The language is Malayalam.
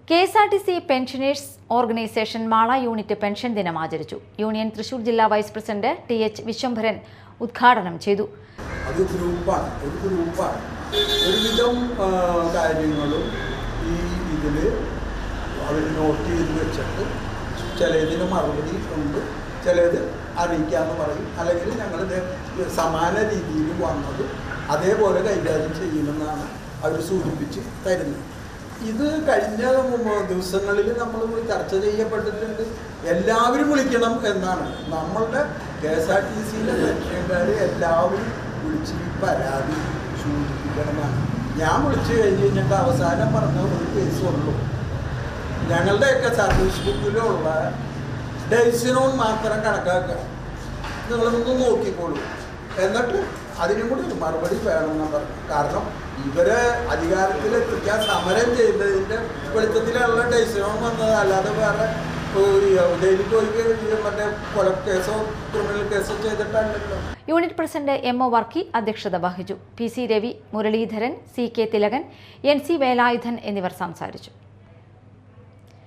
KSRTC pensioners organisation Mala unit pension ദിനം ആചരിച്ചു. യൂണിയൻ തൃശൂർ ജില്ലാ വൈസ് പ്രസിഡന്റ് TH വിശ്വംഭരൻ ഉദ്ഘാടനം ചെയ്തു. ഒരു ഗ്രൂപ്പാണ് ഒരുവിധം കാര്യങ്ങളും ഈ ഇതിൽ അവർ നോട്ട് ചെയ്ത് വെച്ചിട്ട് ചിലതിന് മറുപടി ഉണ്ട്, ചിലത് അറിയിക്കാമെന്ന് പറയും, അല്ലെങ്കിൽ ഞങ്ങളിത് സമാന രീതിയിൽ വന്നത് അതേപോലെ കൈകാര്യം ചെയ്യുമെന്നാണ് അവർ സൂചിപ്പിച്ച് തരുന്നത്. ഇത് കഴിഞ്ഞ ദിവസങ്ങളിൽ നമ്മൾ ചർച്ച ചെയ്യപ്പെട്ടിട്ടുണ്ട്. എല്ലാവരും വിളിക്കണം എന്നാണ് നമ്മളുടെ KSRTCയിലെ പെൻഷൻകാർ എല്ലാവരും വിളിച്ച് ഈ പരാതി സൂചിപ്പിക്കണമെന്നാണ്. ഞാൻ വിളിച്ചു കഴിഞ്ഞിട്ട് അവസാനം പറഞ്ഞ ഒരു കേസുള്ളൂ. ഞങ്ങളുടെയൊക്കെ സർവീസ് ബുക്കിലുള്ള ഡേയ്സിനോൺ മാത്രം കണക്കാക്കുക, നിങ്ങളൊന്ന് നോക്കിക്കോളൂ, എന്നിട്ട് അതിനും കൂടി ഒരു മറുപടി വേണമെന്ന് പറഞ്ഞു. കാരണം ഇവരെ അധികാരത്തിലെത്തിക്കാൻ സമരം ചെയ്തതിൻ്റെ വെളിച്ചത്തിലുള്ള ഡേയ്സിനോൺ വന്നത്, അല്ലാതെ വേറെ ജയിലിൽ പോയി മറ്റേ കൊലക്കേസോ ക്രിമിനൽ കേസോ ചെയ്തിട്ടല്ലല്ലോ. യൂണിറ്റ് പ്രസിഡന്റ് MO വർക്കി അധ്യക്ഷത വഹിച്ചു. PC Ravi, Muraleedharan, CK Thilakan, NC Velayudhan എന്നിവർ സംസാരിച്ചു.